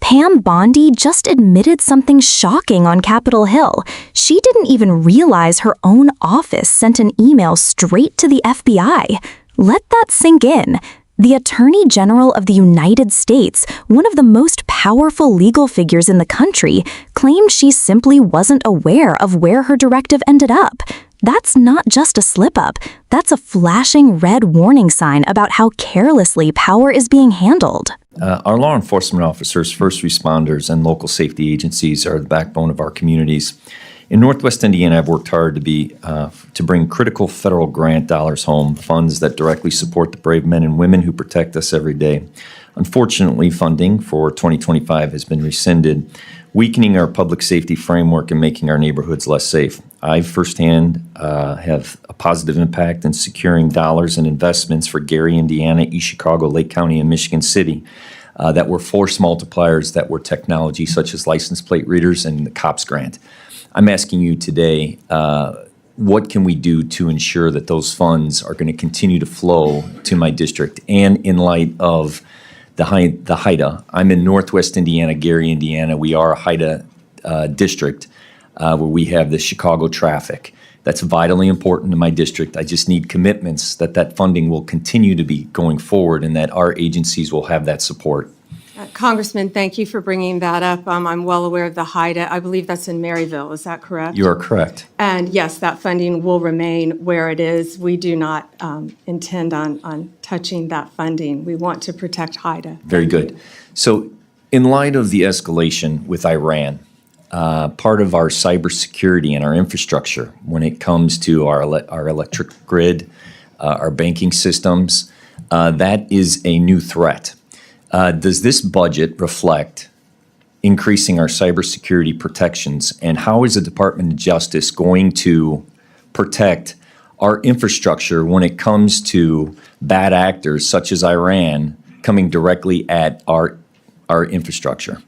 Pam Bondi just admitted something shocking on Capitol Hill. She didn't even realize her own office sent an email straight to the FBI. Let that sink in. The Attorney General of the United States, one of the most powerful legal figures in the country, claimed she simply wasn't aware of where her directive ended up. That's not just a slip-up. That's a flashing red warning sign about how carelessly power is being handled. Our law enforcement officers, first responders, and local safety agencies are the backbone of our communities. In Northwest Indiana, I've worked hard to bring critical federal grant dollars home, funds that directly support the brave men and women who protect us every day. Unfortunately, funding for 2025 has been rescinded, weakening our public safety framework and making our neighborhoods less safe. I firsthand have a positive impact in securing dollars and investments for Gary, Indiana, East Chicago, Lake County, and Michigan City that were force multipliers that were technology such as license plate readers and the COPS grant. I'm asking you today, what can we do to ensure that those funds are going to continue to flow to my district? And in light of the HIDA, I'm in Northwest Indiana, Gary, Indiana. We are a HIDA district where we have the Chicago traffic. That's vitally important to my district. I just need commitments that that funding will continue to be going forward and that our agencies will have that support. Congressman, thank you for bringing that up. I'm well aware of the HIDA. I believe that's in Maryville. Is that correct? You are correct. And yes, that funding will remain where it is. We do not intend on touching that funding. We want to protect HIDA. Very good. So in light of the escalation with Iran, part of our cybersecurity and our infrastructure when it comes to our electric grid, our banking systems, that is a new threat. Does this budget reflect increasing our cybersecurity protections, and how is the Department of Justice going to protect our infrastructure when it comes to bad actors such as Iran coming directly at our infrastructure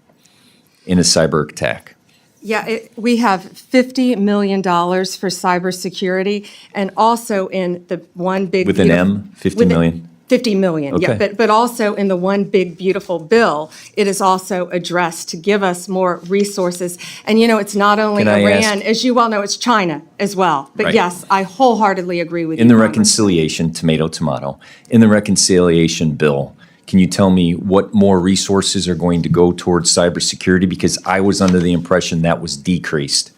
in a cyber attack? Yeah, we have $50 million for cybersecurity, and also in the one big with an M, 50 million. 50 million, okay. Yeah, but also in the one big beautiful bill, it is also addressed to give us more resources. And you know, it's not only Iran, as you well know, it's China as well. But right. Yes, I wholeheartedly agree with you. In the reconciliation, tomato, in the reconciliation bill, can you tell me what more resources are going to go towards cybersecurity? Because I was under the impression that was decreased.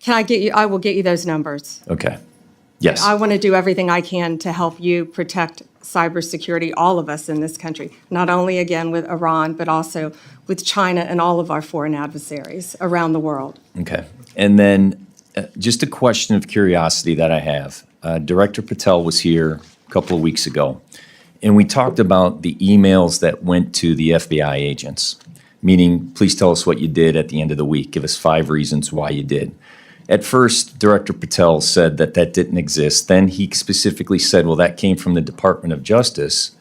Can I get you? I will get you those numbers. Okay. Yes. I want to do everything I can to help you protect cybersecurity, all of us in this country, not only again with Iran, but also with China and all of our foreign adversaries around the world. Okay. And then just a question of curiosity that I have. Director Patel was here a couple of weeks ago, and we talked about the emails that went to the FBI agents, meaning, please tell us what you did at the end of the week. Give us 5 reasons why you did. At first, Director Patel said that that didn't exist. Then he specifically said, well, that came from the Department of Justice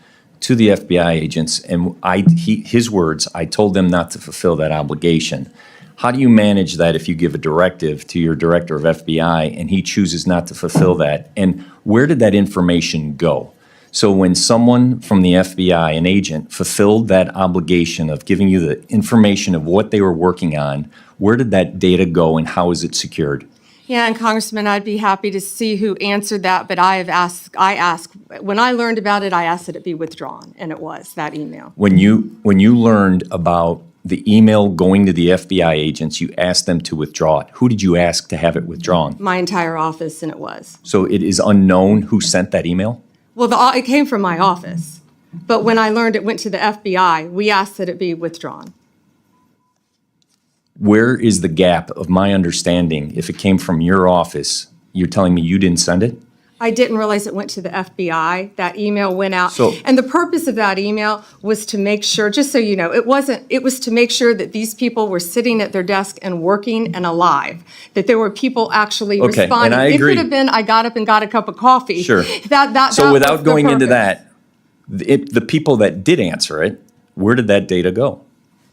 to the FBI agents. And his words, I told them not to fulfill that obligation. How do you manage that if you give a directive to your director of FBI and he chooses not to fulfill that? And where did that information go? So when someone from the FBI, an agent, fulfilled that obligation of giving you the information of what they were working on, where did that data go and how is it secured? Yeah, and Congressman, I'd be happy to see who answered that, but I asked, when I learned about it, I asked that it be withdrawn, and it was, that email. When you learned about the email going to the FBI agents, you asked them to withdraw it. Who did you ask to have it withdrawn? My entire office, and it was. So it is unknown who sent that email? Well, it came from my office, but when I learned it went to the FBI, we asked that it be withdrawn. Where is the gap of my understanding? If it came from your office, you're telling me you didn't send it? I didn't realize it went to the FBI. That email went out. So, and the purpose of that email was to make sure, just so you know, it was to make sure that these people were sitting at their desk and working and alive, that there were people actually responding. And I agree. It could have been, I got up and got a cup of coffee. Sure. So without going into that, the people that did answer it, where did that data go?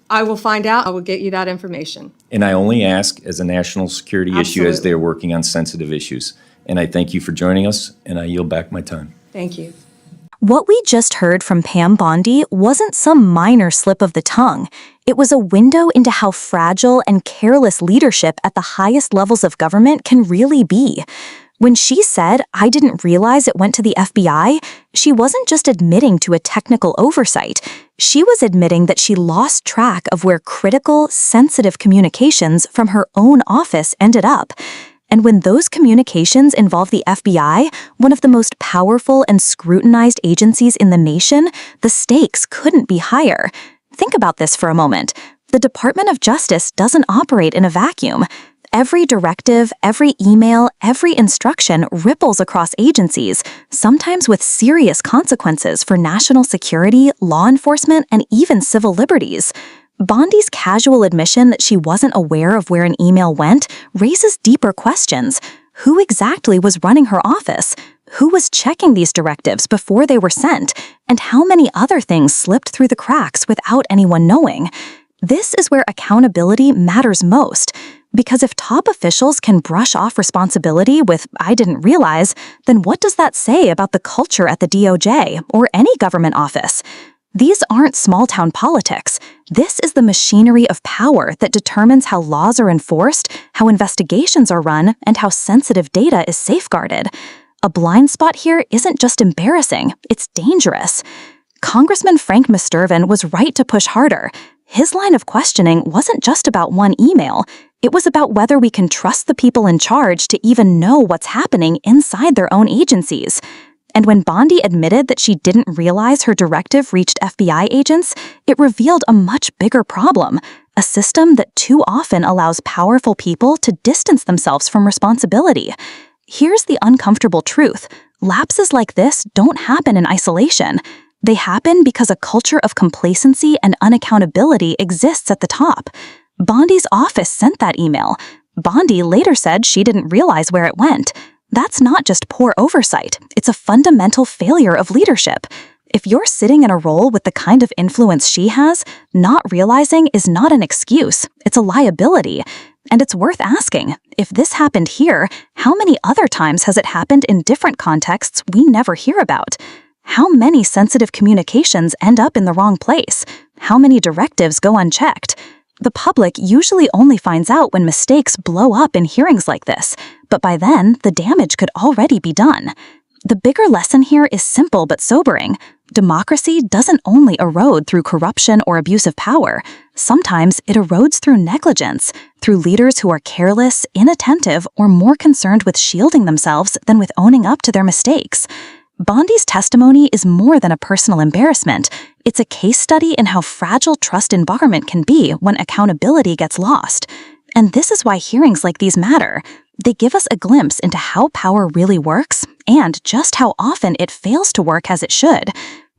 I will find out. I will get you that information. And I only ask as a national security issue as they're working on sensitive issues. And I thank you for joining us, and I yield back my time. Thank you. What we just heard from Pam Bondi wasn't some minor slip of the tongue. It was a window into how fragile and careless leadership at the highest levels of government can really be. When she said, "I didn't realize it went to the FBI," she wasn't just admitting to a technical oversight. She was admitting that she lost track of where critical, sensitive communications from her own office ended up. And when those communications involve the FBI, one of the most powerful and scrutinized agencies in the nation, the stakes couldn't be higher. Think about this for a moment. The Department of Justice doesn't operate in a vacuum. Every directive, every email, every instruction ripples across agencies, sometimes with serious consequences for national security, law enforcement, and even civil liberties. Bondi's casual admission that she wasn't aware of where an email went raises deeper questions. Who exactly was running her office? Who was checking these directives before they were sent? And how many other things slipped through the cracks without anyone knowing? This is where accountability matters most. Because if top officials can brush off responsibility with "I didn't realize," then what does that say about the culture at the DOJ or any government office? These aren't small-town politics. This is the machinery of power that determines how laws are enforced, how investigations are run, and how sensitive data is safeguarded. A blind spot here isn't just embarrassing, it's dangerous. Congressman Frank Musturvin was right to push harder. His line of questioning wasn't just about one email. It was about whether we can trust the people in charge to even know what's happening inside their own agencies. And when Bondi admitted that she didn't realize her directive reached FBI agents, it revealed a much bigger problem, a system that too often allows powerful people to distance themselves from responsibility. Here's the uncomfortable truth. Lapses like this don't happen in isolation. They happen because a culture of complacency and unaccountability exists at the top. Bondi's office sent that email. Bondi later said she didn't realize where it went. That's not just poor oversight, it's a fundamental failure of leadership. If you're sitting in a role with the kind of influence she has, not realizing is not an excuse, it's a liability. And it's worth asking, if this happened here, how many other times has it happened in different contexts we never hear about? How many sensitive communications end up in the wrong place? How many directives go unchecked? The public usually only finds out when mistakes blow up in hearings like this, but by then, the damage could already be done. The bigger lesson here is simple but sobering. Democracy doesn't only erode through corruption or abuse of power. Sometimes it erodes through negligence, through leaders who are careless, inattentive, or more concerned with shielding themselves than with owning up to their mistakes. Bondi's testimony is more than a personal embarrassment. It's a case study in how fragile trust in government can be when accountability gets lost. And this is why hearings like these matter. They give us a glimpse into how power really works and just how often it fails to work as it should.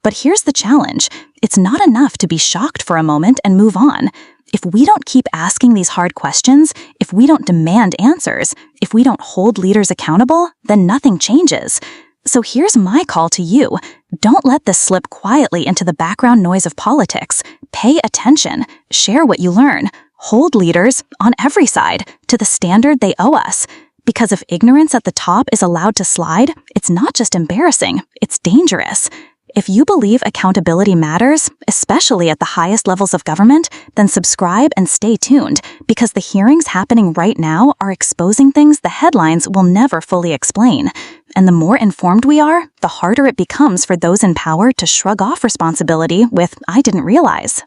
But here's the challenge. It's not enough to be shocked for a moment and move on. If we don't keep asking these hard questions, if we don't demand answers, if we don't hold leaders accountable, then nothing changes. So here's my call to you. Don't let this slip quietly into the background noise of politics. Pay attention. Share what you learn. Hold leaders, on every side, to the standard they owe us. Because if ignorance at the top is allowed to slide, it's not just embarrassing, it's dangerous. If you believe accountability matters, especially at the highest levels of government, then subscribe and stay tuned, because the hearings happening right now are exposing things the headlines will never fully explain. And the more informed we are, the harder it becomes for those in power to shrug off responsibility with "I didn't realize."